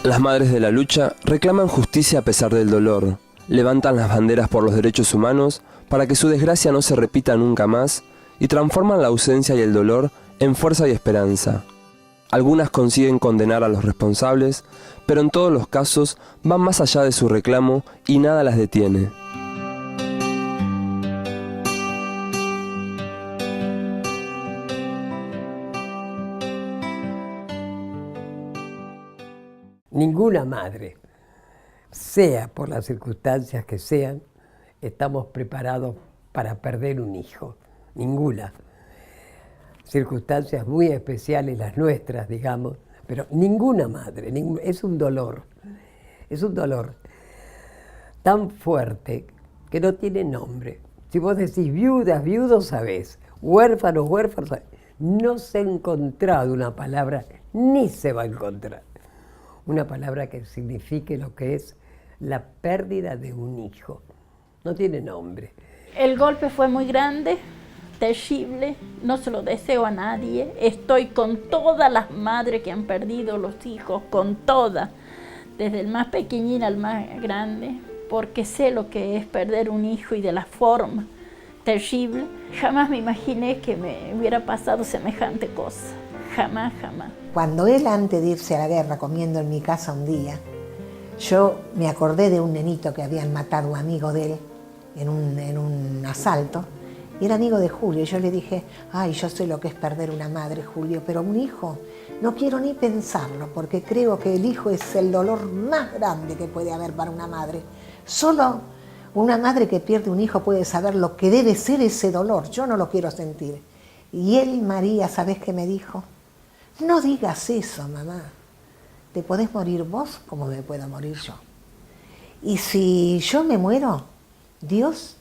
Las madres de la lucha reclaman justicia a pesar del dolor, levantan las banderas por los derechos humanos para que su desgracia no se repita nunca más y transforman la ausencia y el dolor en fuerza y esperanza. Algunas consiguen condenar a los responsables, pero en todos los casos van más allá de su reclamo y nada las detiene. Ninguna madre, sea por las circunstancias que sean, estamos preparados para perder un hijo. Ninguna. Circunstancias muy especiales las nuestras, digamos, pero ninguna madre, es un dolor tan fuerte que no tiene nombre. Si vos decís viudas, viudos, sabés, huérfanos, huérfanos, sabés. No se ha encontrado una palabra, ni se va a encontrar, una palabra que signifique lo que es la pérdida de un hijo. No tiene nombre. El golpe fue muy grande, terrible, no se lo deseo a nadie. Estoy con todas las madres que han perdido los hijos, con todas, desde el más pequeñín al más grande, porque sé lo que es perder un hijo y de la forma terrible. Jamás me imaginé que me hubiera pasado semejante cosa, jamás, jamás. Cuando él, antes de irse a la guerra, comiendo en mi casa un día, yo me acordé de un nenito que habían matado a un amigo de él en un asalto, y era amigo de Julio. Yo le dije, ay, yo sé lo que es perder una madre, Julio, pero un hijo, no quiero ni pensarlo, porque creo que el hijo es el dolor más grande que puede haber para una madre. Solo una madre que pierde un hijo puede saber lo que debe ser ese dolor. Yo no lo quiero sentir. Y él, María, ¿sabés qué me dijo? No digas eso, mamá. Te podés morir vos como me puedo morir yo. Y si yo me muero, Dios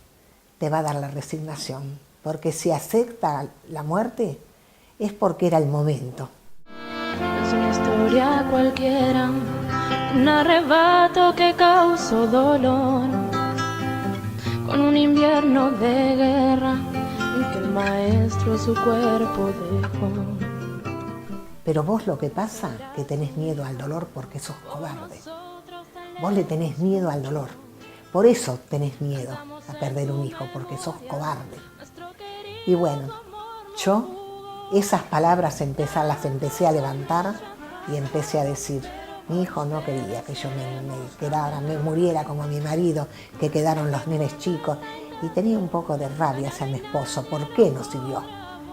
te va a dar la resignación, porque si acepta la muerte es porque era el momento. Es una historia cualquiera, un arrebato que causó dolor, con un invierno de guerra en que el maestro su cuerpo dejó. Pero vos lo que pasa, que tenés miedo al dolor porque sos cobarde. Vos le tenés miedo al dolor. Por eso tenés miedo a perder un hijo, porque sos cobarde. Y bueno, yo esas palabras las empecé a levantar y empecé a decir, mi hijo no quería que yo me muriera como mi marido, que quedaron los nenes chicos. Y tenía un poco de rabia hacia mi esposo, ¿por qué no siguió?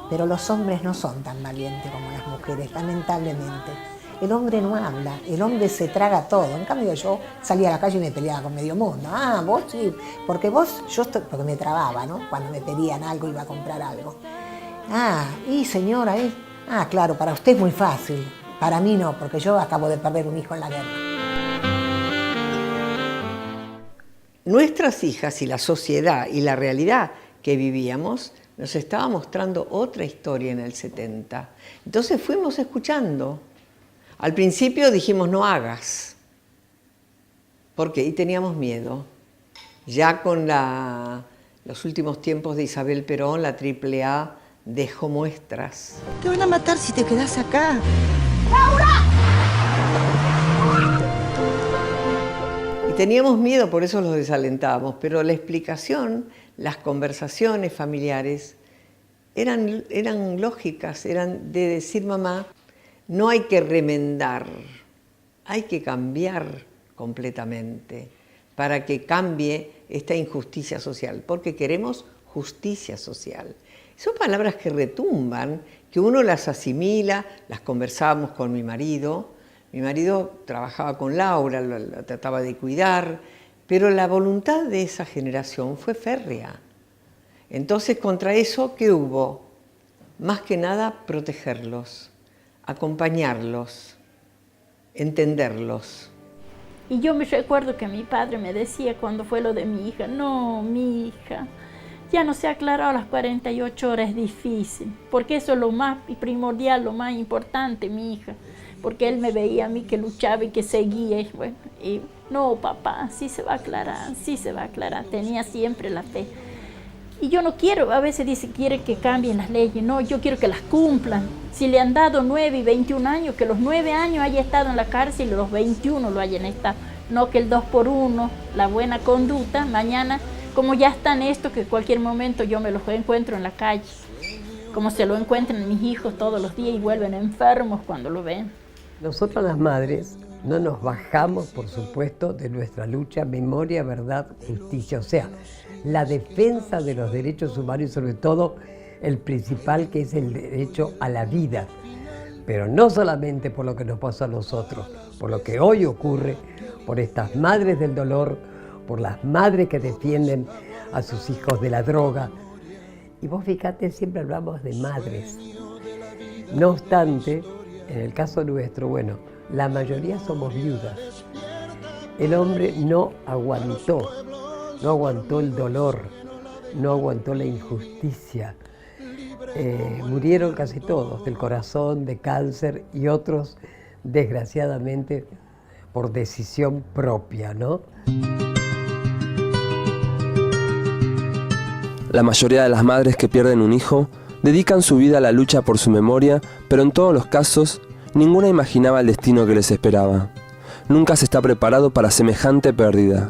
Pero los hombres no son tan valientes como las mujeres, lamentablemente. El hombre no habla, el hombre se traga todo. En cambio yo salía a la calle y me peleaba con medio mundo. Ah, vos sí, porque porque me trababa, ¿no? Cuando me pedían algo, iba a comprar algo. Ah, y señora, ah, claro, para usted es muy fácil. Para mí no, porque yo acabo de perder un hijo en la guerra. Nuestras hijas y la sociedad y la realidad que vivíamos nos estaba mostrando otra historia en el 70. Entonces fuimos escuchando. Al principio dijimos no hagas. ¿Por qué? Y teníamos miedo. Ya con los últimos tiempos de Isabel Perón, la AAA dejó muestras. Te van a matar si te quedás acá. Y teníamos miedo, por eso los desalentábamos, pero la explicación, las conversaciones familiares eran lógicas, eran de decir, mamá, no hay que remendar, hay que cambiar completamente para que cambie esta injusticia social, porque queremos justicia social. Son palabras que retumban, que uno las asimila, las conversábamos con mi marido. Mi marido trabajaba con Laura, la trataba de cuidar, pero la voluntad de esa generación fue férrea. Entonces, contra eso, ¿qué hubo? Más que nada, protegerlos, acompañarlos, entenderlos. Y yo me recuerdo que mi padre me decía cuando fue lo de mi hija, no, mi hija, ya no se ha aclarado las 48 horas, es difícil, porque eso es lo más primordial, lo más importante, mi hija, porque él me veía a mí que luchaba y que seguía, y bueno, y no, papá, sí se va a aclarar, sí se va a aclarar, tenía siempre la fe. Y yo no quiero, a veces dice, quiere que cambien las leyes. No, yo quiero que las cumplan. Si le han dado 9 y 21 años, que los 9 años haya estado en la cárcel y los 21 lo hayan estado. No que el 2 por 1, la buena conducta, mañana, como ya están estos, que en cualquier momento yo me los encuentro en la calle. Como se lo encuentran mis hijos todos los días y vuelven enfermos cuando lo ven. Nosotras las madres no nos bajamos, por supuesto, de nuestra lucha, memoria, verdad, justicia. O sea, la defensa de los derechos humanos y sobre todo el principal, que es el derecho a la vida. Pero no solamente por lo que nos pasó a nosotros, por lo que hoy ocurre, por estas madres del dolor, por las madres que defienden a sus hijos de la droga. Y vos fíjate, siempre hablamos de madres. No obstante, en el caso nuestro, bueno, la mayoría somos viudas. El hombre no aguantó el dolor, no aguantó la injusticia. Murieron casi todos, del corazón, de cáncer y otros, desgraciadamente, por decisión propia, ¿no? La mayoría de las madres que pierden un hijo dedican su vida a la lucha por su memoria, pero en todos los casos, ninguna imaginaba el destino que les esperaba. Nunca se está preparado para semejante pérdida.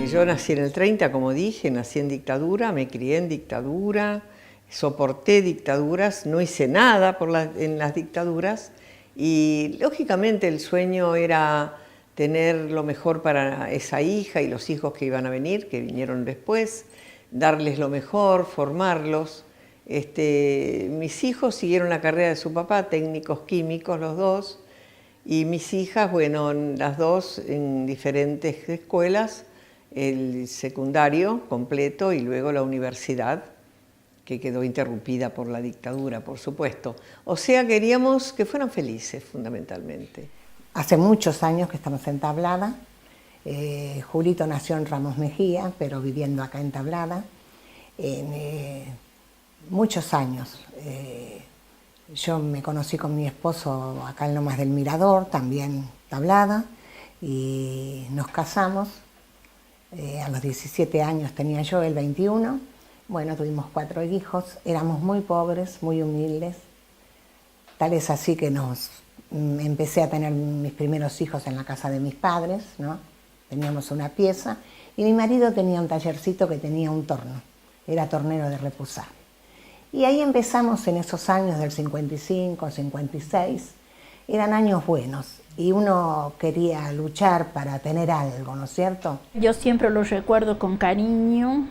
Yo nací en el 30, como dije, nací en dictadura, me crié en dictadura, soporté dictaduras, no hice nada en las dictaduras y lógicamente el sueño era tener lo mejor para esa hija y los hijos que iban a venir, que vinieron después, darles lo mejor, formarlos. Mis hijos siguieron la carrera de su papá, técnicos químicos los dos, y mis hijas, bueno, las dos en diferentes escuelas, el secundario completo y luego la universidad, que quedó interrumpida por la dictadura, por supuesto. O sea, queríamos que fueran felices, fundamentalmente. Hace muchos años que estamos en Tablada. Julito nació en Ramos Mejía, pero viviendo acá en Tablada. Muchos años. Yo me conocí con mi esposo acá en Lomas del Mirador, también Tablada, y nos casamos. A los 17 años tenía yo, él 21. Bueno, tuvimos 4 hijos, éramos muy pobres, muy humildes. Tal es así que empecé a tener mis primeros hijos en la casa de mis padres, ¿no? Teníamos una pieza y mi marido tenía un tallercito que tenía un torno, era tornero de repusar. Y ahí empezamos en esos años del 55, 56, eran años buenos y uno quería luchar para tener algo, ¿no es cierto? Yo siempre lo recuerdo con cariño,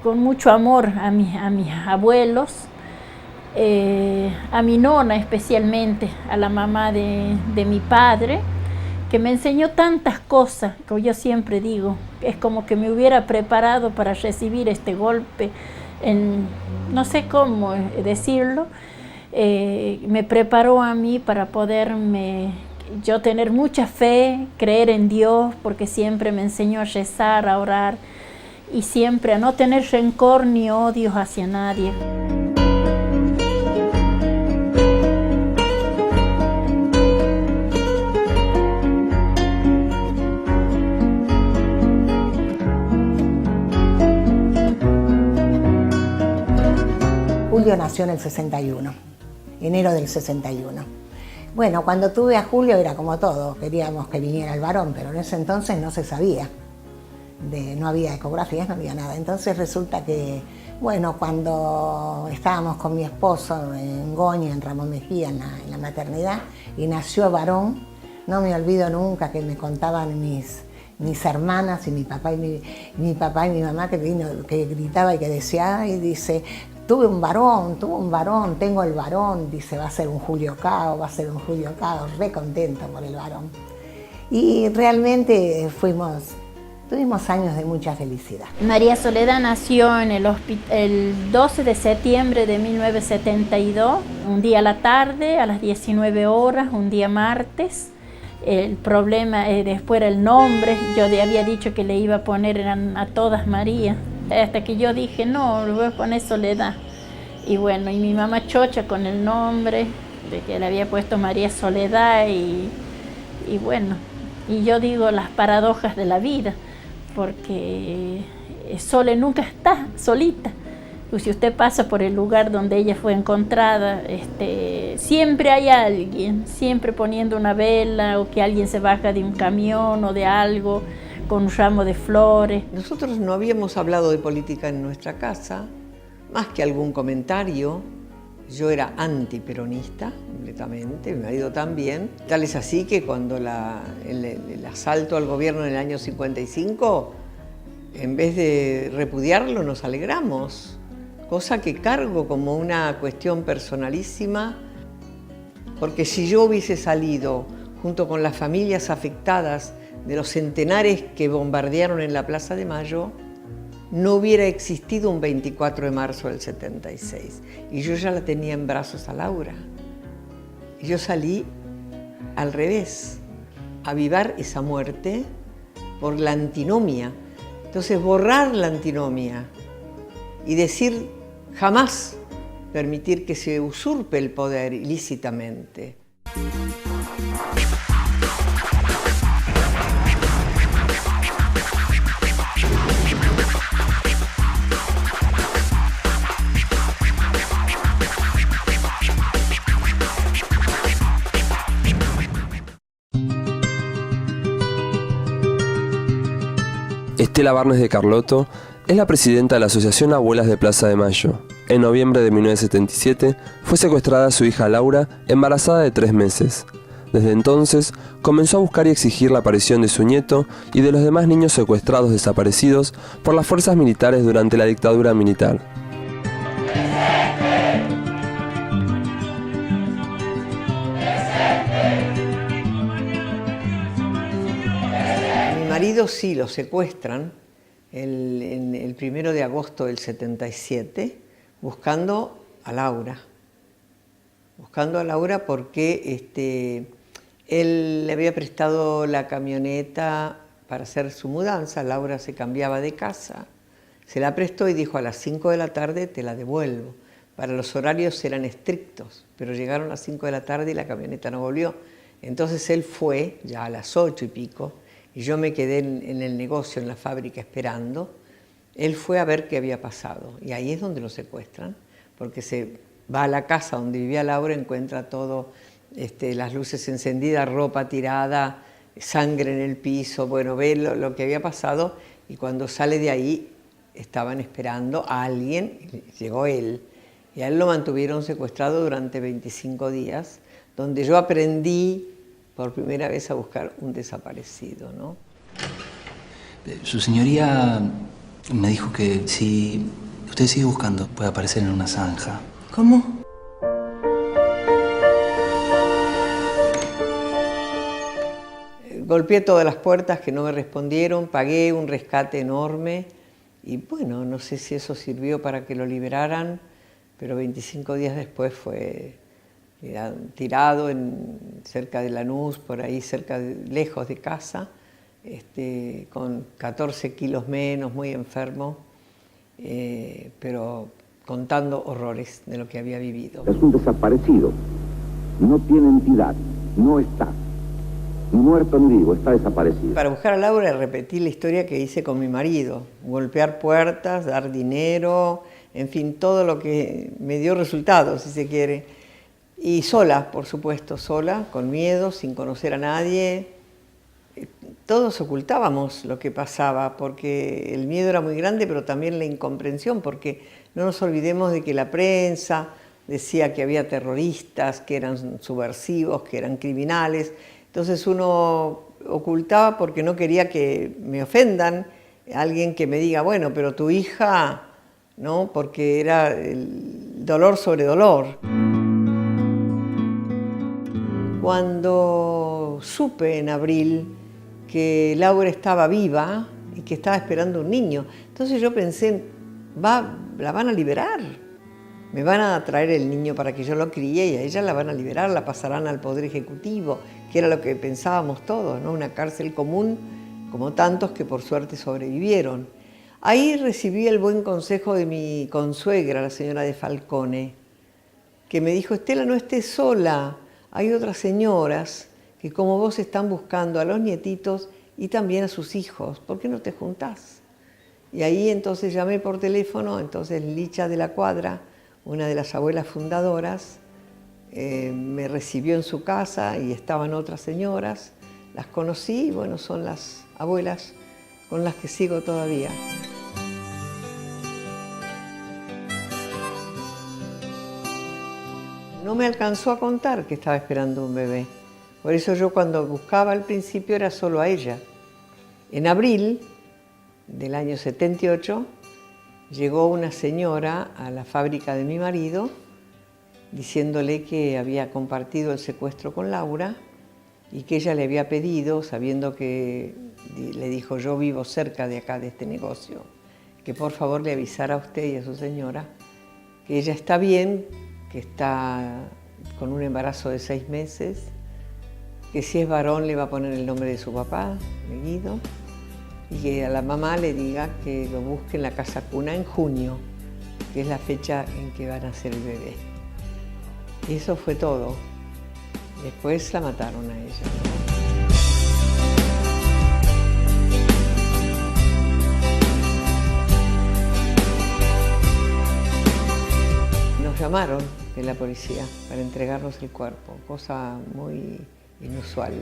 con mucho amor a mis abuelos, a mi nona especialmente, a la mamá de mi padre, que me enseñó tantas cosas, que yo siempre digo, es como que me hubiera preparado para recibir este golpe, no sé cómo decirlo, me preparó a mí para poderme, yo tener mucha fe, creer en Dios, porque siempre me enseñó a rezar, a orar, y siempre a no tener rencor ni odios hacia nadie. Julio nació en el 61, enero del 61. Bueno, cuando tuve a Julio era como todo, queríamos que viniera el varón, pero en ese entonces no se sabía, no había ecografías, no había nada. Entonces resulta que, bueno, cuando estábamos con mi esposo en Goña, en Ramón Mejía, en la maternidad, y nació varón, no me olvido nunca que me contaban mis hermanas y mi papá y mi mamá que gritaba y que decía, ay, dice, tuve un varón, tengo el varón, dice, va a ser un Julio Cao, re contento por el varón. Y realmente tuvimos años de mucha felicidad. María Soledad nació en el 12 de septiembre de 1972, un día a la tarde, a las 19 horas, un día martes. El problema después era el nombre, yo había dicho que le iba a poner a todas María, hasta que yo dije, no, le voy a poner Soledad. Y bueno, y mi mamá chocha con el nombre, de que le había puesto María Soledad, y bueno, Y yo digo las paradojas de la vida, porque Sole nunca está solita. Pues si usted pasa por el lugar donde ella fue encontrada, siempre hay alguien, siempre poniendo una vela, o que alguien se baja de un camión o de algo con un ramo de flores. Nosotros no habíamos hablado de política en nuestra casa, más que algún comentario. Yo era antiperonista completamente, mi marido también. Tal es así que cuando el asalto al gobierno en el año 55, en vez de repudiarlo, nos alegramos. Cosa que cargo como una cuestión personalísima, porque si yo hubiese salido junto con las familias afectadas de los centenares que bombardearon en la Plaza de Mayo, no hubiera existido un 24 de marzo del 76. Y yo ya la tenía en brazos a Laura. Y yo salí al revés, a avivar esa muerte por la antinomia. Entonces, borrar la antinomia y decir jamás permitir que se usurpe el poder ilícitamente. Estela Barnes de Carlotto es la presidenta de la Asociación Abuelas de Plaza de Mayo. En noviembre de 1977 fue secuestrada su hija Laura, embarazada de 3 meses. Desde entonces comenzó a buscar y exigir la aparición de su nieto y de los demás niños secuestrados desaparecidos por las fuerzas militares durante la dictadura militar. Mi marido sí lo secuestran el 1 de agosto del 77, buscando a Laura. Buscando a Laura porque él le había prestado la camioneta para hacer su mudanza. Laura se cambiaba de casa, se la prestó y dijo: a las 5 de la tarde te la devuelvo. Para los horarios eran estrictos, pero llegaron las 5 de la tarde y la camioneta no volvió. Entonces él fue ya a las 8 y pico, y yo me quedé en el negocio, en la fábrica, esperando. Él fue a ver qué había pasado, y ahí es donde lo secuestran, porque se va a la casa donde vivía Laura, encuentra todo, las luces encendidas, ropa tirada, sangre en el piso, bueno, ve lo que había pasado, y cuando sale de ahí estaban esperando a alguien, y llegó él, y a él lo mantuvieron secuestrado durante 25 días, donde yo aprendí por primera vez a buscar un desaparecido, ¿no? Su señoría me dijo que si usted sigue buscando, puede aparecer en una zanja. ¿Cómo? Golpeé todas las puertas que no me respondieron, pagué un rescate enorme y bueno, no sé si eso sirvió para que lo liberaran, pero 25 días después fue tirado cerca de Lanús, por ahí lejos de casa, con 14 kilos menos, muy enfermo, pero contando horrores de lo que había vivido. Es un desaparecido, no tiene entidad, no está, ni muerto ni vivo, está desaparecido. Para buscar a Laura repetí la historia que hice con mi marido, golpear puertas, dar dinero, en fin, todo lo que me dio resultados, si se quiere. Y sola, por supuesto, sola, con miedo, sin conocer a nadie. Todos ocultábamos lo que pasaba, porque el miedo era muy grande, pero también la incomprensión, porque no nos olvidemos de que la prensa decía que había terroristas, que eran subversivos, que eran criminales. Entonces uno ocultaba porque no quería que me ofendan, alguien que me diga, bueno, pero tu hija, ¿no? Porque era el dolor sobre dolor. Cuando supe en abril que Laura estaba viva y que estaba esperando un niño, entonces yo pensé, la van a liberar, me van a traer el niño para que yo lo críe y a ella la van a liberar, la pasarán al Poder Ejecutivo, que era lo que pensábamos todos, ¿no? Una cárcel común, como tantos que por suerte sobrevivieron. Ahí recibí el buen consejo de mi consuegra, la señora de Falcone, que me dijo: Estela, no estés sola, hay otras señoras que como vos están buscando a los nietitos y también a sus hijos, ¿por qué no te juntás? Y ahí entonces llamé por teléfono, entonces Licha de la Cuadra, una de las abuelas fundadoras, me recibió en su casa y estaban otras señoras, las conocí y bueno, son las abuelas con las que sigo todavía. No me alcanzó a contar que estaba esperando un bebé, por eso yo cuando buscaba al principio era solo a ella. En abril del año 78 llegó una señora a la fábrica de mi marido diciéndole que había compartido el secuestro con Laura y que ella le había pedido, sabiendo que, le dijo, yo vivo cerca de acá, de este negocio, que por favor le avisara a usted y a su señora que ella está bien, que está con un embarazo de 6 meses, que si es varón le va a poner el nombre de su papá, de Guido, y que a la mamá le diga que lo busque en la casa cuna en junio, que es la fecha en que va a nacer el bebé. Y eso fue todo. Después la mataron a ella. Nos llamaron de la policía para entregarnos el cuerpo, cosa muy inusual.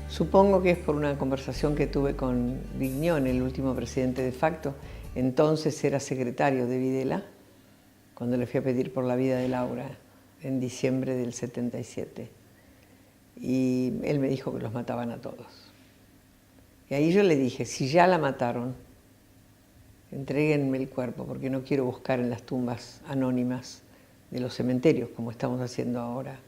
Supongo que es por una conversación que tuve con Vignión, el último presidente de facto. Entonces era secretario de Videla, cuando le fui a pedir por la vida de Laura en diciembre del 77. Y él me dijo que los mataban a todos. Y ahí yo le dije, si ya la mataron, entréguenme el cuerpo, porque no quiero buscar en las tumbas anónimas de los cementerios, como estamos haciendo ahora.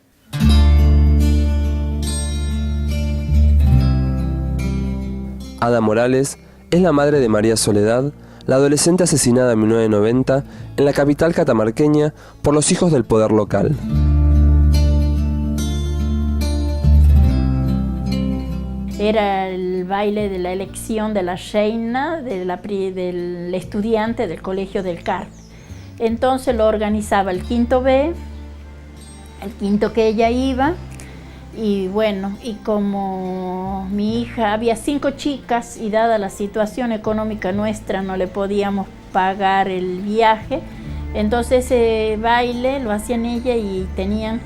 Ada Morales es la madre de María Soledad, la adolescente asesinada en 1990 en la capital catamarqueña por los hijos del poder local. Era el baile de la elección de la reina del estudiante del Colegio del Carmen. Entonces lo organizaba el quinto B, el quinto que ella iba. Y bueno, y como mi hija, había 5 chicas y dada la situación económica nuestra no le podíamos pagar el viaje, entonces ese baile lo hacían ella y tenían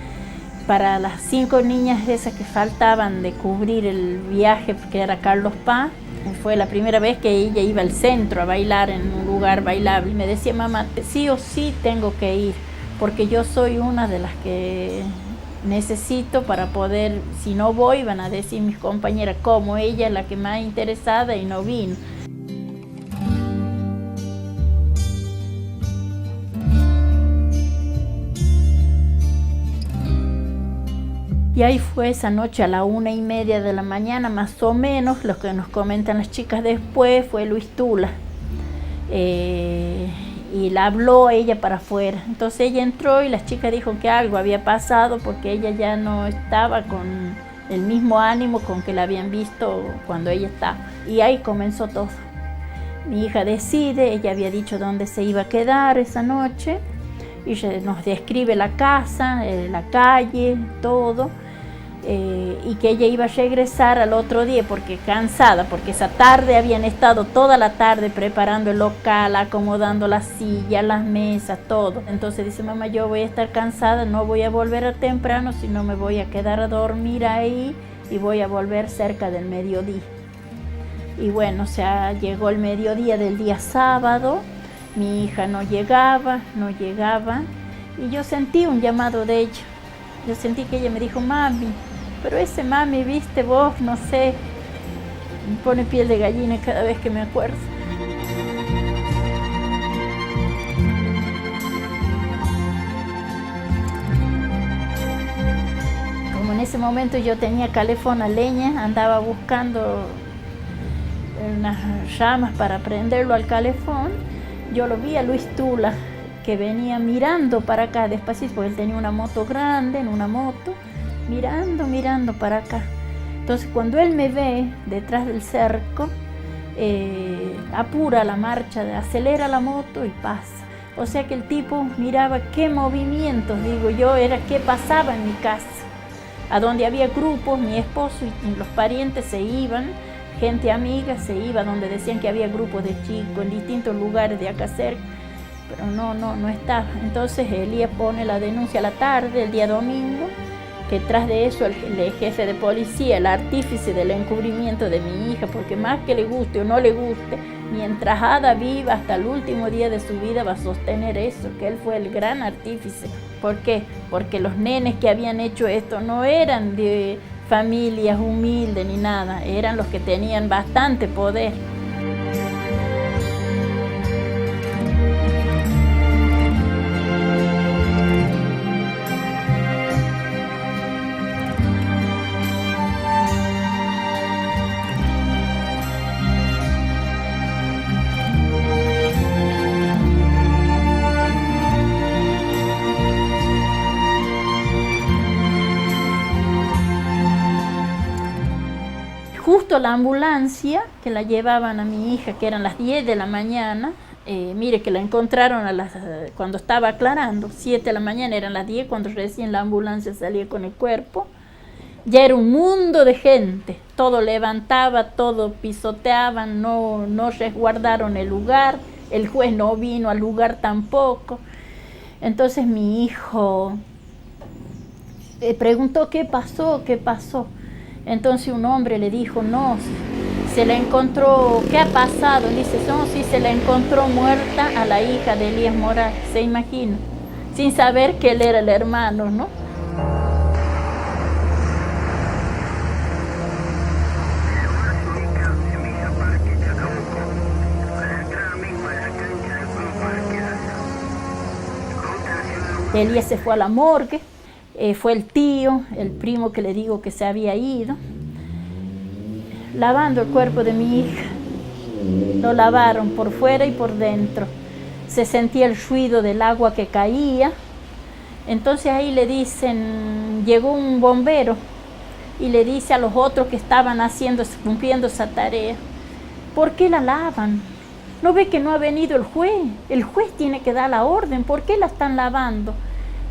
para las 5 niñas esas que faltaban de cubrir el viaje, que era Carlos Paz. Fue la primera vez que ella iba al centro a bailar en un lugar bailable y me decía, mamá, sí o sí tengo que ir, porque yo soy una de las que necesito para poder, si no voy van a decir mis compañeras como ella es la que más interesada y no vino. Y ahí fue esa noche a la 1:30 de la mañana, más o menos, lo que nos comentan las chicas después fue Luis Tula. Y la habló ella para afuera. Entonces ella entró y las chicas dijo que algo había pasado porque ella ya no estaba con el mismo ánimo con que la habían visto cuando ella estaba. Y ahí comenzó todo. Mi hija decide, ella había dicho dónde se iba a quedar esa noche y nos describe la casa, la calle, todo. Y que ella iba a regresar al otro día porque cansada, porque esa tarde habían estado toda la tarde preparando el local, acomodando las sillas, las mesas, todo. Entonces dice, mamá, yo voy a estar cansada, no voy a volver a temprano, sino me voy a quedar a dormir ahí y voy a volver cerca del mediodía. Y bueno, o sea, llegó el mediodía del día sábado, mi hija no llegaba, y yo sentí un llamado de ella. Yo sentí que ella me dijo, mami, pero ese mami, viste vos, no sé, me pone piel de gallina cada vez que me acuerdo. Como en ese momento yo tenía calefón a leña, andaba buscando unas ramas para prenderlo al calefón, yo lo vi a Luis Tula, que venía mirando para acá despacito, porque él tenía una moto grande, en una moto, mirando para acá. Entonces cuando él me ve detrás del cerco, apura la marcha, acelera la moto y pasa. O sea que el tipo miraba qué movimientos, digo yo, era qué pasaba en mi casa. A donde había grupos, mi esposo y los parientes se iban, gente amiga se iba, donde decían que había grupos de chicos en distintos lugares de acá cerca, pero no estaba. Entonces Elías pone la denuncia a la tarde, el día domingo, que tras de eso el jefe de policía, el artífice del encubrimiento de mi hija, porque más que le guste o no le guste, mientras Ada viva hasta el último día de su vida va a sostener eso, que él fue el gran artífice. ¿Por qué? Porque los nenes que habían hecho esto no eran de familias humildes ni nada, eran los que tenían bastante poder. Justo la ambulancia que la llevaban a mi hija, que eran las 10 de la mañana, mire que la encontraron cuando estaba aclarando, 7 de la mañana, eran las 10 cuando recién la ambulancia salía con el cuerpo. Ya era un mundo de gente, todo levantaba, todo pisoteaban, no resguardaron el lugar, el juez no vino al lugar tampoco. Entonces mi hijo preguntó qué pasó. Entonces un hombre le dijo, no, se la encontró, ¿qué ha pasado? Dice, no, sí, se la encontró muerta a la hija de Elías Morales, se imagina, sin saber que él era el hermano, ¿no? Elías se fue a la morgue. Fue el tío, el primo que le digo que se había ido, lavando el cuerpo de mi hija. Lo lavaron por fuera y por dentro. Se sentía el ruido del agua que caía. Entonces ahí le dicen, llegó un bombero y le dice a los otros que estaban cumpliendo esa tarea, ¿por qué la lavan? ¿No ve que no ha venido el juez? El juez tiene que dar la orden, ¿por qué la están lavando?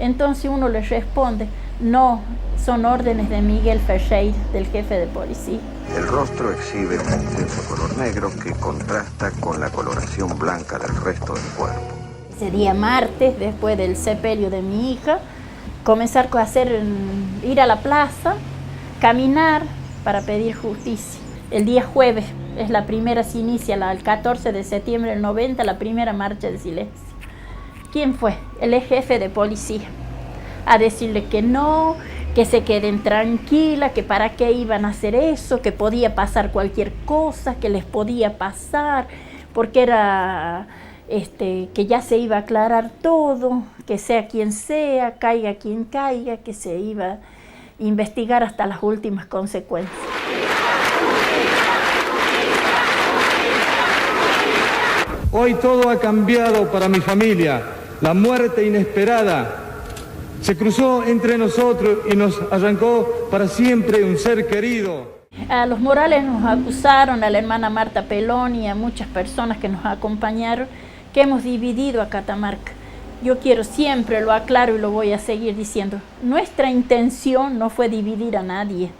Entonces uno les responde, no, son órdenes de Miguel Ferreira, del jefe de policía. El rostro exhibe un intenso color negro que contrasta con la coloración blanca del resto del cuerpo. Ese día martes, después del sepelio de mi hija, comenzar a ir a la plaza, caminar para pedir justicia. El día jueves es la primera, se inicia el 14 de septiembre del 90, la primera marcha de silencio. ¿Quién fue? El jefe de policía, a decirle que no, que se queden tranquilas, que para qué iban a hacer eso, que podía pasar cualquier cosa, que les podía pasar, porque era que ya se iba a aclarar todo, que sea quien sea, caiga quien caiga, que se iba a investigar hasta las últimas consecuencias. Hoy todo ha cambiado para mi familia. La muerte inesperada se cruzó entre nosotros y nos arrancó para siempre un ser querido. A los Morales nos acusaron, a la hermana Marta Pelón y a muchas personas que nos acompañaron, que hemos dividido a Catamarca. Yo quiero, siempre lo aclaro y lo voy a seguir diciendo, nuestra intención no fue dividir a nadie.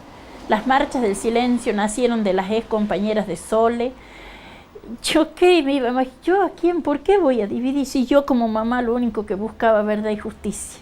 Las marchas del silencio nacieron de las ex compañeras de Sole. ¿Yo qué me iba? ¿Yo a quién? ¿Por qué voy a dividir? Si yo como mamá lo único que buscaba verdad y justicia.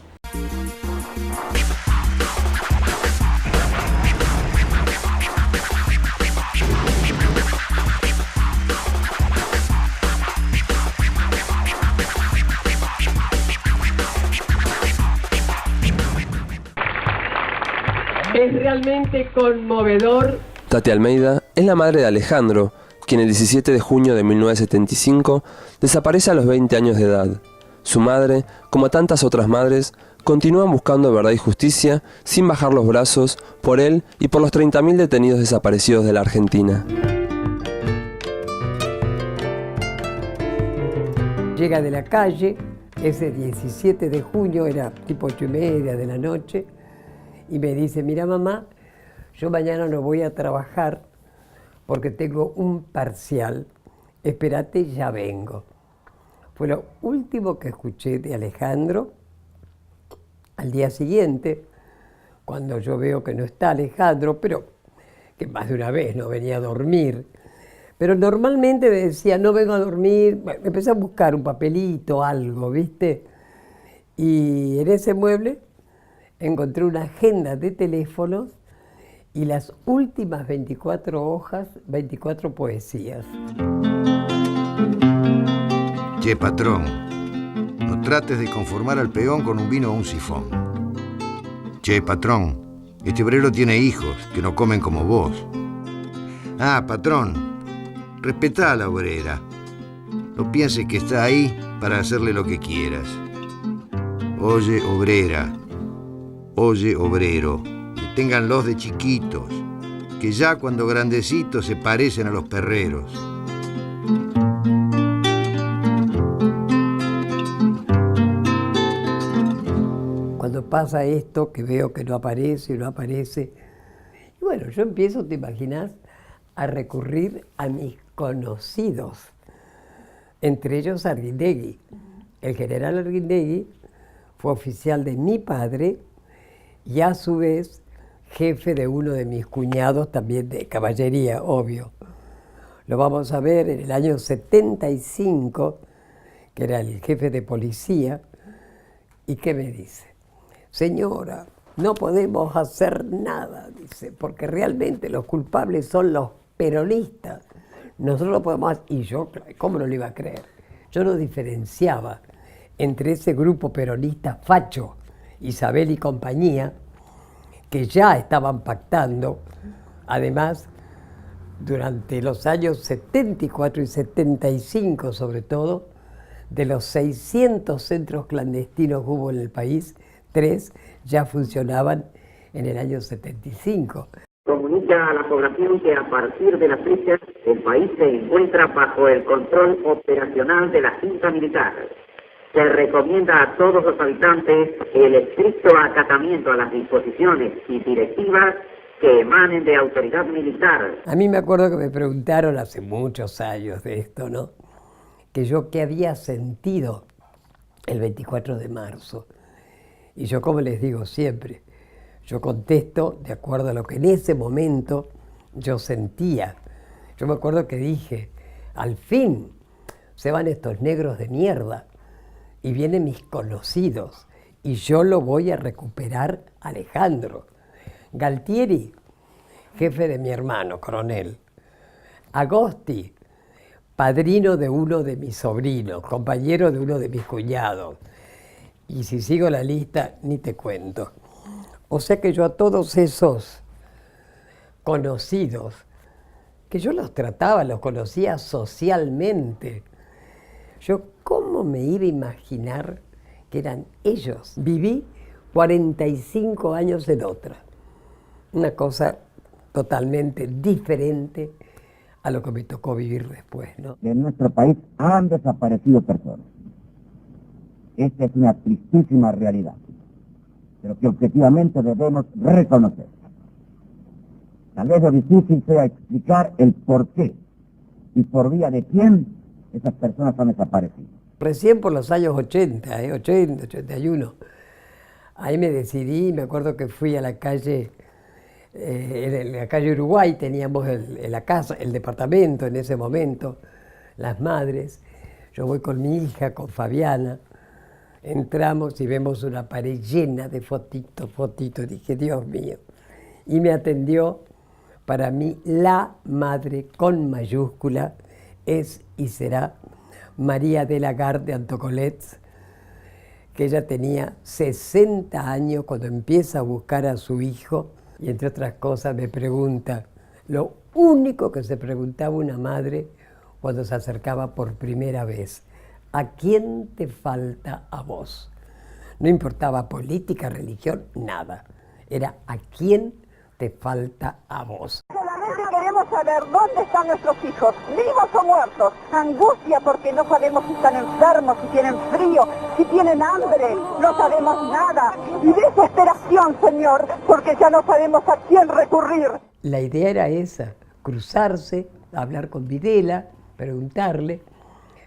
Es realmente conmovedor. Tati Almeida es la madre de Alejandro, quien el 17 de junio de 1975 desaparece a los 20 años de edad. Su madre, como tantas otras madres, continúan buscando verdad y justicia sin bajar los brazos por él y por los 30.000 detenidos desaparecidos de la Argentina. Llega de la calle, ese 17 de junio, era tipo 8:30 de la noche, y me dice, mira mamá, yo mañana no voy a trabajar porque tengo un parcial, espérate, ya vengo. Fue lo último que escuché de Alejandro. Al día siguiente cuando yo veo que no está Alejandro, pero que más de una vez no venía a dormir. Pero normalmente me decía, no vengo a dormir, bueno, empecé a buscar un papelito, algo, ¿viste? Y en ese mueble encontré una agenda de teléfonos y las últimas 24 hojas, 24 poesías. Che, patrón, no trates de conformar al peón con un vino o un sifón. Che, patrón, este obrero tiene hijos que no comen como vos. Ah, patrón, respetá a la obrera. No pienses que está ahí para hacerle lo que quieras. Oye, obrera, oye, obrero, ténganlos de chiquitos, que ya cuando grandecitos se parecen a los perreros. Cuando pasa esto, que veo que no aparece y no aparece, y bueno, yo empiezo, te imaginas, a recurrir a mis conocidos, entre ellos Arguindegui. El general Arguindegui fue oficial de mi padre y a su vez jefe de uno de mis cuñados, también de caballería, obvio. Lo vamos a ver en el año 75, que era el jefe de policía, y ¿qué me dice? Señora, no podemos hacer nada, dice, porque realmente los culpables son los peronistas. Nosotros no podemos, y yo, ¿cómo no lo iba a creer? Yo no diferenciaba entre ese grupo peronista facho, Isabel y compañía, que ya estaban pactando, además, durante los años 74 y 75 sobre todo, de los 600 centros clandestinos que hubo en el país, 3 ya funcionaban en el año 75. Comunica a la población que a partir de la fecha el país se encuentra bajo el control operacional de la Junta Militar. Se recomienda a todos los habitantes el estricto acatamiento a las disposiciones y directivas que emanen de autoridad militar. A mí me acuerdo que me preguntaron hace muchos años de esto, ¿no? Que yo qué había sentido el 24 de marzo. Y yo, como les digo siempre, yo contesto de acuerdo a lo que en ese momento yo sentía. Yo me acuerdo que dije, al fin se van estos negros de mierda y vienen mis conocidos y yo lo voy a recuperar, Alejandro. Galtieri, jefe de mi hermano, coronel. Agosti, padrino de uno de mis sobrinos, compañero de uno de mis cuñados. Y si sigo la lista, ni te cuento. O sea que yo a todos esos conocidos, que yo los trataba, los conocía socialmente, yo cómo me iba a imaginar que eran ellos. Viví 45 años en otra. Una cosa totalmente diferente a lo que me tocó vivir después, ¿no? En nuestro país han desaparecido personas. Esta es una tristísima realidad, pero que objetivamente debemos reconocer. Tal vez lo difícil sea explicar el por qué y por vía de quién esas personas han desaparecido. Recién por los años 80, 80, 81, ahí me decidí, me acuerdo que fui a la calle, en la calle Uruguay teníamos la casa, el departamento en ese momento, Las Madres. Yo voy con mi hija, con Fabiana, entramos y vemos una pared llena de fotitos, fotitos. Dije, Dios mío. Y me atendió, para mí, la madre con mayúscula es y será María de la Garde Antocolets, que ella tenía 60 años cuando empieza a buscar a su hijo y entre otras cosas me pregunta, lo único que se preguntaba una madre cuando se acercaba por primera vez, ¿a quién te falta a vos? No importaba política, religión, nada. Era ¿a quién te falta a vos? Solamente queremos saber dónde están nuestros hijos, vivos o muertos. Angustia porque no sabemos si están enfermos, si tienen frío, si tienen hambre. No sabemos nada. Y desesperación, Señor, porque ya no sabemos a quién recurrir. La idea era esa, cruzarse, hablar con Videla, preguntarle,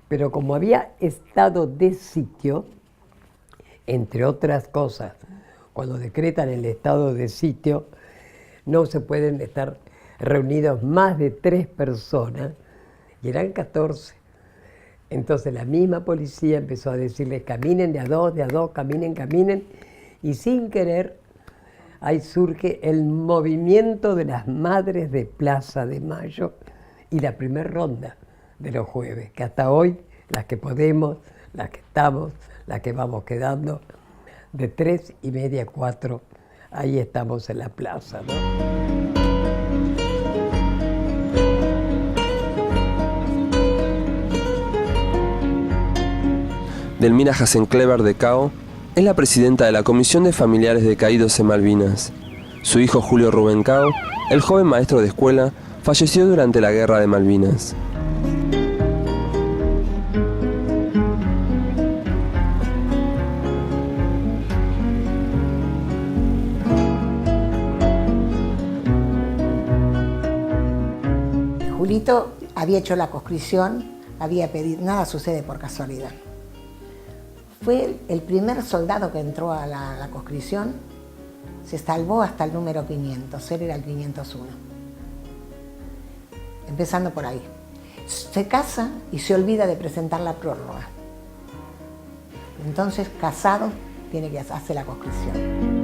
pero como había estado de sitio, entre otras cosas, cuando decretan el estado de sitio, no se pueden estar reunidos más de 3 personas, y eran 14. Entonces la misma policía empezó a decirles, caminen de a dos, caminen, y sin querer, ahí surge el movimiento de las madres de Plaza de Mayo y la primera ronda de los jueves, que hasta hoy, las que podemos, las que estamos, las que vamos quedando, de 3:30 a 4, ahí estamos en la plaza, ¿no? Delmira Hasenclever de Cao es la presidenta de la Comisión de Familiares de Caídos en Malvinas. Su hijo Julio Rubén Cao, el joven maestro de escuela, falleció durante la Guerra de Malvinas. Julito había hecho la conscripción, había pedido, nada sucede por casualidad. Fue el primer soldado que entró a la conscripción, se salvó hasta el número 500, él era el 501. Empezando por ahí. Se casa y se olvida de presentar la prórroga. Entonces, casado, tiene que hacer la conscripción.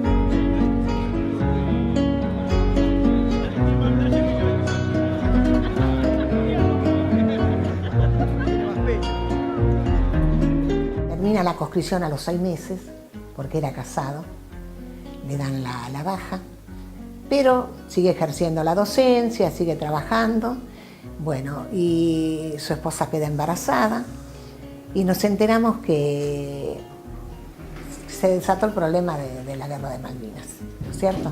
Termina la conscripción a los 6 meses, porque era casado, le dan la baja, pero sigue ejerciendo la docencia, sigue trabajando, bueno, y su esposa queda embarazada, y nos enteramos que se desató el problema de la Guerra de Malvinas, ¿no es cierto?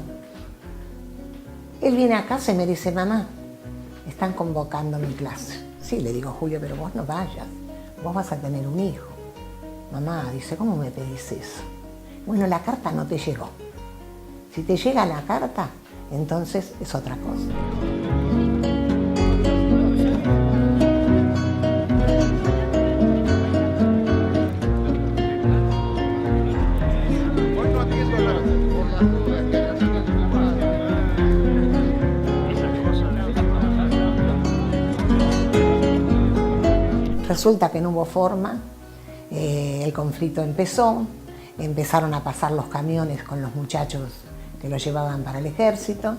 Él viene a casa y me dice, mamá, están convocando mi clase. Sí, le digo, Julio, pero vos no vayas, vos vas a tener un hijo. Mamá, dice, ¿cómo me pedís eso? Bueno, la carta no te llegó. Si te llega la carta, entonces es otra cosa. Resulta que no hubo forma. El conflicto empezó, empezaron a pasar los camiones con los muchachos que los llevaban para el ejército,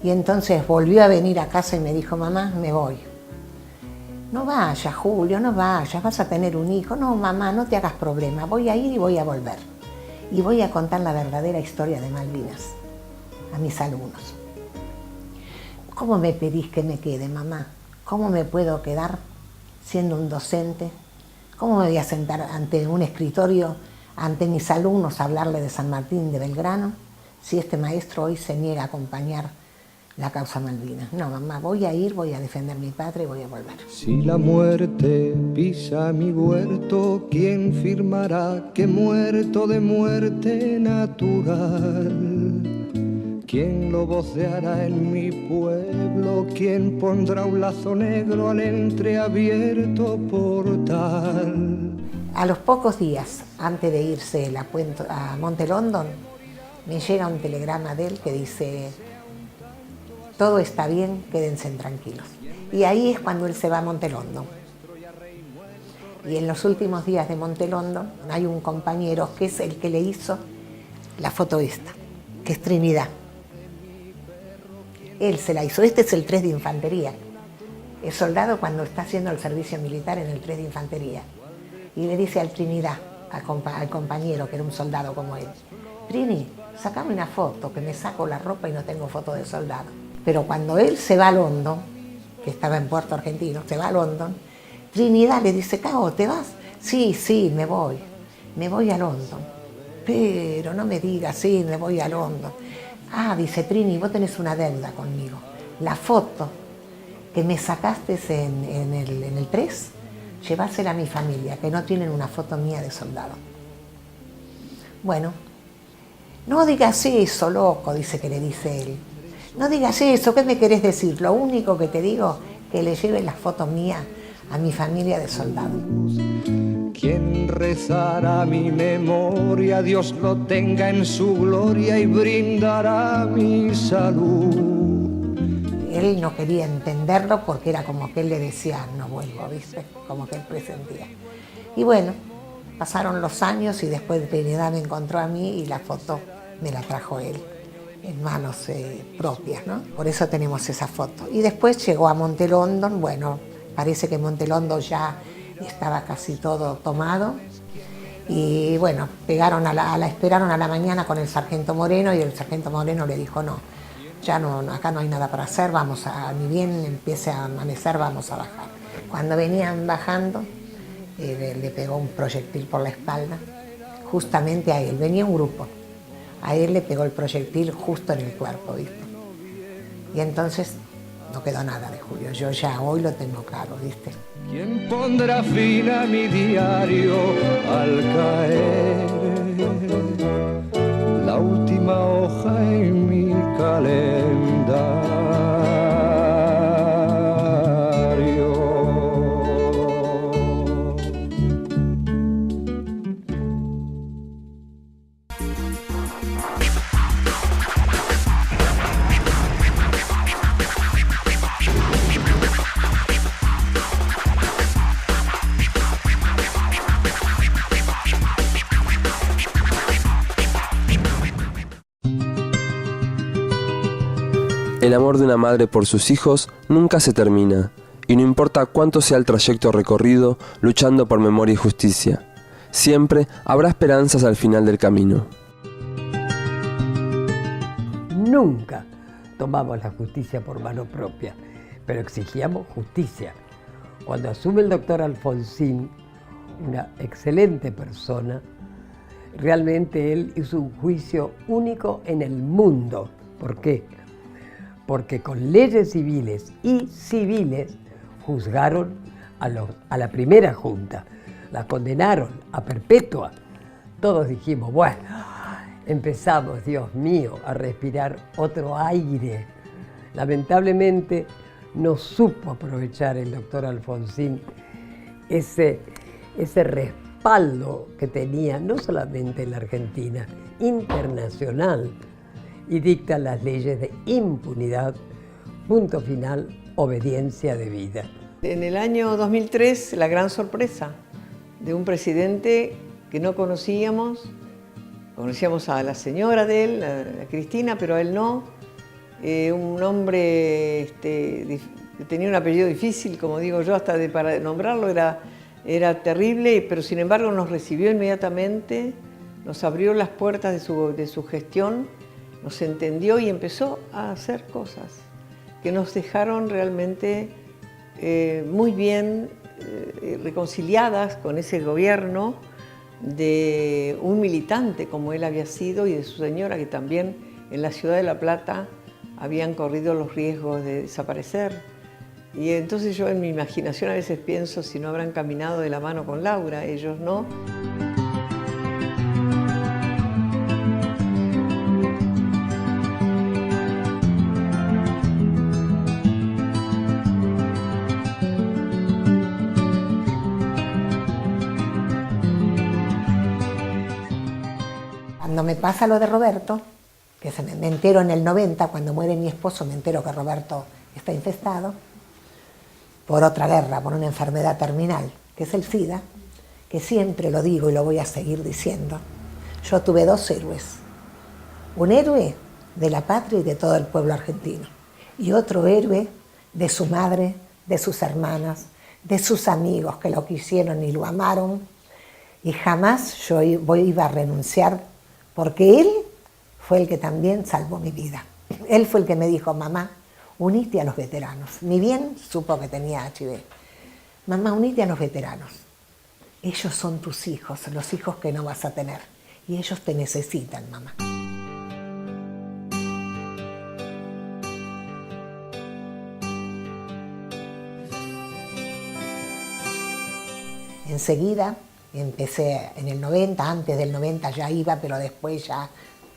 y entonces volvió a venir a casa y me dijo, mamá, me voy. No vayas, Julio, no vayas, vas a tener un hijo. No, mamá, no te hagas problema, voy a ir y voy a volver. Y voy a contar la verdadera historia de Malvinas a mis alumnos. ¿Cómo me pedís que me quede, mamá? ¿Cómo me puedo quedar siendo un docente? ¿Cómo me voy a sentar ante un escritorio, ante mis alumnos, a hablarle de San Martín de Belgrano, si este maestro hoy se niega a acompañar la causa Malvinas? No, mamá, voy a ir, voy a defender mi patria y voy a volver. Si la muerte pisa mi huerto, ¿quién firmará que muerto de muerte natural? ¿Quién lo voceará en mi pueblo? ¿Quién pondrá un lazo negro al entreabierto portal? A los pocos días, antes de irse a Monte London, me llega un telegrama de él que dice, todo está bien, quédense tranquilos. Y ahí es cuando él se va a Monte London. Y en los últimos días de Monte London hay un compañero que es el que le hizo la foto esta, que es Trinidad. Él se la hizo. Este es el 3 de Infantería. Es soldado cuando está haciendo el servicio militar en el 3 de Infantería. Y le dice al Trinidad, al compañero, que era un soldado como él, Trini, sacame una foto, que me saco la ropa y no tengo foto de soldado. Pero cuando él se va a London, que estaba en Puerto Argentino, se va a London, Trinidad le dice, Cao, ¿te vas? Sí, me voy a London. Pero no me digas, sí, me voy a London. Ah, dice Trini, vos tenés una deuda conmigo. La foto que me sacaste en el 3, llevásela a mi familia, que no tienen una foto mía de soldado. Bueno, no digas eso, loco, dice que le dice él. No digas eso, ¿qué me querés decir? Lo único que te digo, que le lleve la foto mía a mi familia de soldados. Quien rezará mi memoria, Dios lo tenga en su gloria y brindará mi salud. Él no quería entenderlo porque era como que él le decía, no vuelvo, ¿viste? Como que él presentía. Y bueno, pasaron los años y después Trinidad me encontró a mí y la foto me la trajo él en manos propias, ¿no? Por eso tenemos esa foto. Y después llegó a Montelondon, bueno, parece que Montelondon ya estaba casi todo tomado. Y bueno, esperaron a la mañana con el sargento Moreno y el sargento Moreno le dijo, no, ya no, acá no hay nada para hacer, vamos a, ni bien empiece a amanecer, vamos a bajar. Cuando venían bajando, le pegó un proyectil por la espalda, justamente a él, venía un grupo, a él le pegó el proyectil justo en el cuerpo, ¿viste? Y entonces no quedó nada de Julio, yo ya hoy lo tengo claro, ¿viste? ¿Quién pondrá fin a mi diario al caer? La última hoja en mi calendario. El amor de una madre por sus hijos nunca se termina, y no importa cuánto sea el trayecto recorrido luchando por memoria y justicia, siempre habrá esperanzas al final del camino. Nunca tomamos la justicia por mano propia, pero exigíamos justicia. Cuando asume el doctor Alfonsín, una excelente persona, realmente él hizo un juicio único en el mundo. ¿Por qué? Porque con leyes civiles y civiles juzgaron a la primera junta, la condenaron a perpetua. Todos dijimos, bueno, empezamos, Dios mío, a respirar otro aire. Lamentablemente no supo aprovechar el doctor Alfonsín ese respaldo que tenía, no solamente en la Argentina, internacional, y dicta las leyes de impunidad, punto final, obediencia debida. En el año 2003, la gran sorpresa de un presidente que no conocíamos a la señora de él, a Cristina, pero a él no, un hombre que tenía un apellido difícil, como digo yo, hasta para nombrarlo era terrible, pero sin embargo nos recibió inmediatamente, nos abrió las puertas de su gestión, nos entendió y empezó a hacer cosas que nos dejaron realmente muy bien reconciliadas con ese gobierno de un militante como él había sido y de su señora, que también en la ciudad de La Plata habían corrido los riesgos de desaparecer. Y entonces yo en mi imaginación a veces pienso si no habrán caminado de la mano con Laura, ellos no. Cuando me pasa lo de Roberto, que me entero en el 90, cuando muere mi esposo, me entero que Roberto está infestado por otra guerra, por una enfermedad terminal, que es el SIDA, que siempre lo digo y lo voy a seguir diciendo. Yo tuve dos héroes, un héroe de la patria y de todo el pueblo argentino, y otro héroe de su madre, de sus hermanas, de sus amigos que lo quisieron y lo amaron, y jamás yo iba a renunciar, porque él fue el que también salvó mi vida. Él fue el que me dijo, mamá, unite a los veteranos. Ni bien supo que tenía HIV. Mamá, unite a los veteranos. Ellos son tus hijos, los hijos que no vas a tener. Y ellos te necesitan, mamá. Enseguida empecé en el 90, antes del 90 ya iba, pero después ya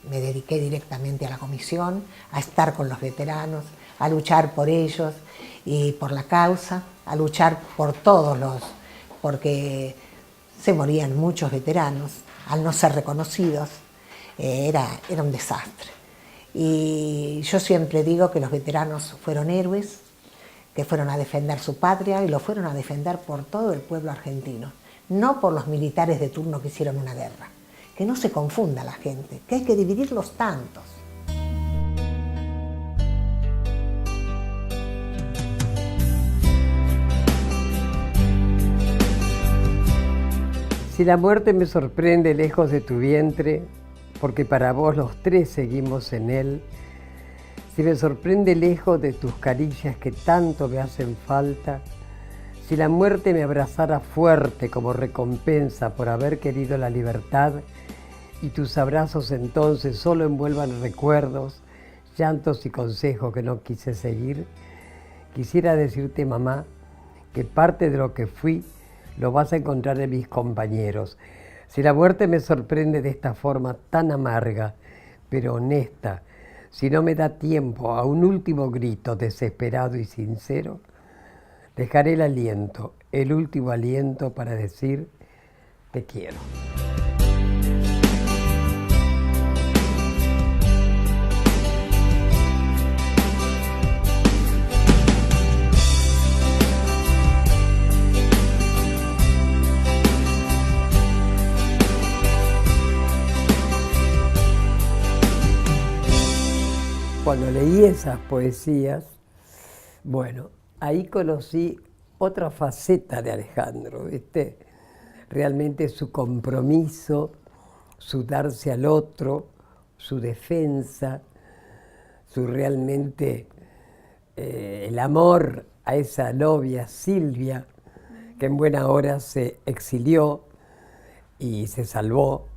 me dediqué directamente a la comisión, a estar con los veteranos, a luchar por ellos y por la causa, a luchar por todos porque se morían muchos veteranos, al no ser reconocidos, era un desastre. Y yo siempre digo que los veteranos fueron héroes, que fueron a defender su patria y lo fueron a defender por todo el pueblo argentino, no por los militares de turno que hicieron una guerra. Que no se confunda la gente, que hay que dividir los tantos. Si la muerte me sorprende lejos de tu vientre, porque para vos los tres seguimos en él, si me sorprende lejos de tus caricias que tanto me hacen falta, si la muerte me abrazara fuerte como recompensa por haber querido la libertad, y tus abrazos entonces solo envuelvan recuerdos, llantos y consejos que no quise seguir, quisiera decirte, mamá, que parte de lo que fui lo vas a encontrar en mis compañeros. Si la muerte me sorprende de esta forma tan amarga, pero honesta, si no me da tiempo a un último grito desesperado y sincero, dejaré el último aliento para decir, te quiero. Cuando leí esas poesías, bueno, ahí conocí otra faceta de Alejandro, ¿viste? Realmente su compromiso, su darse al otro, su defensa, su realmente el amor a esa novia Silvia, que en buena hora se exilió y se salvó.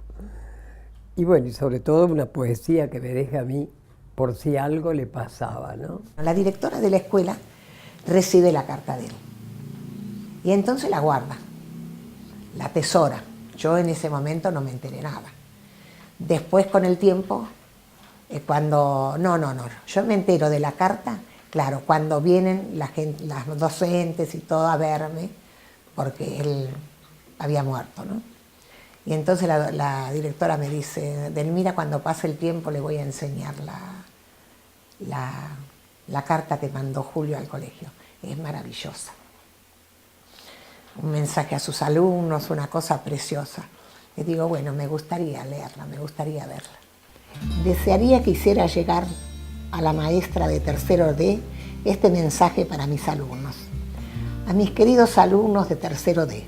Y bueno, y sobre todo una poesía que me deja a mí por si algo le pasaba, ¿no? La directora de la escuela recibe la carta de él y entonces la guarda, la atesora. Yo en ese momento no me enteré nada. Después con el tiempo, cuando... No, yo me entero de la carta, claro, cuando vienen la gente, las docentes y todo a verme, porque él había muerto, ¿no? Y entonces la directora me dice, Delmira, cuando pase el tiempo le voy a enseñar la carta que mandó Julio al colegio. Es maravillosa. Un mensaje a sus alumnos, una cosa preciosa. Y digo, bueno, me gustaría leerla, me gustaría verla. Desearía que hiciera llegar a la maestra de tercero D este mensaje para mis alumnos. A mis queridos alumnos de tercero D,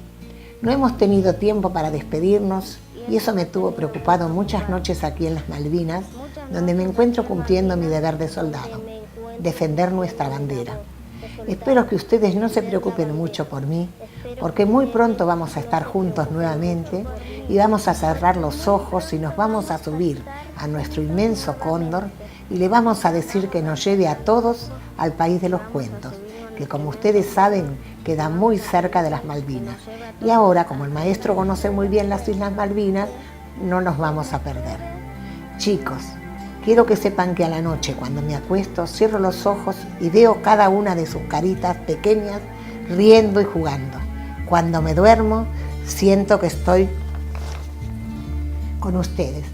no hemos tenido tiempo para despedirnos y eso me tuvo preocupado muchas noches aquí en las Malvinas, donde me encuentro cumpliendo mi deber de soldado, defender nuestra bandera. Espero que ustedes no se preocupen mucho por mí, porque muy pronto vamos a estar juntos nuevamente y vamos a cerrar los ojos y nos vamos a subir a nuestro inmenso cóndor y le vamos a decir que nos lleve a todos al país de los cuentos, que como ustedes saben queda muy cerca de las Malvinas. Y ahora, como el maestro conoce muy bien las Islas Malvinas, no nos vamos a perder. Chicos, quiero que sepan que a la noche, cuando me acuesto, cierro los ojos y veo cada una de sus caritas pequeñas riendo y jugando. Cuando me duermo, siento que estoy con ustedes.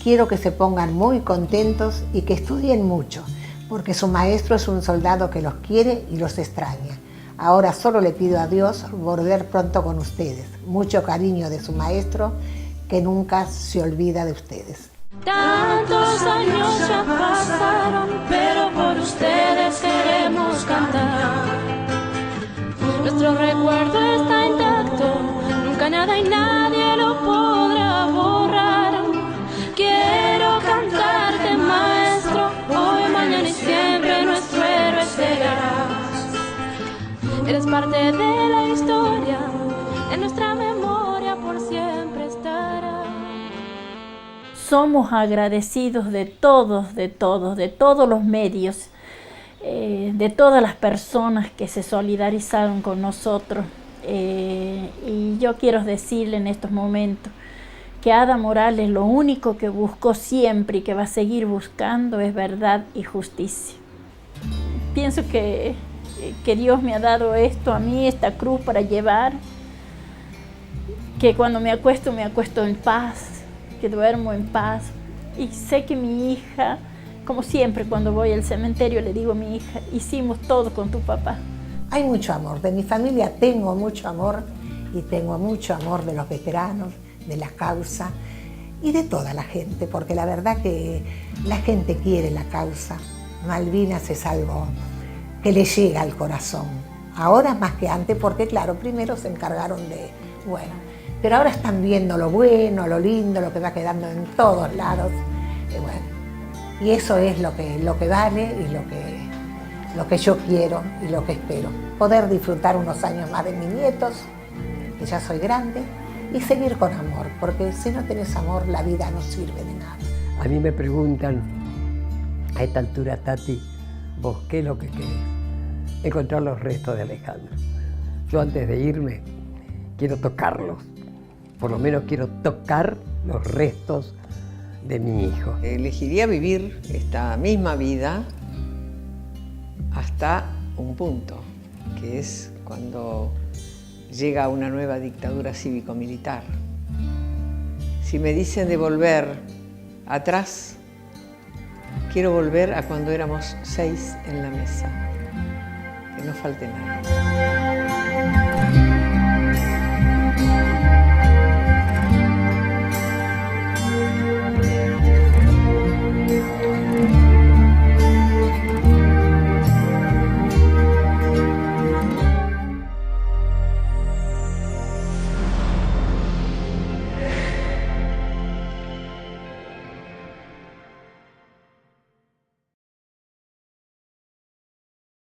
Quiero que se pongan muy contentos y que estudien mucho, porque su maestro es un soldado que los quiere y los extraña. Ahora solo le pido a Dios volver pronto con ustedes. Mucho cariño de su maestro, que nunca se olvida de ustedes. Tantos años ya pasaron, pero por ustedes queremos cantar. Nuestro recuerdo está intacto, nunca nada y nadie lo podrá borrar. Quiero cantarte, maestro, hoy, mañana y siempre nuestro héroe serás. Eres parte de la historia, en nuestra memoria por siempre estará. Somos agradecidos de todos los medios, de todas las personas que se solidarizaron con nosotros. Y yo quiero decirle en estos momentos que Ada Morales lo único que buscó siempre y que va a seguir buscando es verdad y justicia. Pienso que Dios me ha dado esto a mí, esta cruz para llevar, que cuando me acuesto en paz, que duermo en paz. Y sé que mi hija, como siempre cuando voy al cementerio le digo a mi hija, hicimos todo con tu papá. Hay mucho amor, de mi familia tengo mucho amor y tengo mucho amor de los veteranos, de la causa y de toda la gente, porque la verdad que la gente quiere la causa. Malvinas es algo que le llega al corazón, ahora más que antes, porque claro, primero se encargaron de, bueno, pero ahora están viendo lo bueno, lo lindo, lo que va quedando en todos lados, y bueno, y eso es lo que vale y lo que yo quiero y lo que espero. Poder disfrutar unos años más de mis nietos, que ya soy grande, y seguir con amor, porque si no tenés amor la vida no sirve de nada. A mí me preguntan, a esta altura, Tati, ¿vos qué es lo que querés? Encontrar los restos de Alejandro. Yo antes de irme quiero tocarlos, por lo menos quiero tocar los restos de mi hijo. Elegiría vivir esta misma vida hasta un punto, que es cuando llega una nueva dictadura cívico-militar. Si me dicen de volver atrás, quiero volver a cuando éramos 6 en la mesa, que no falte nada.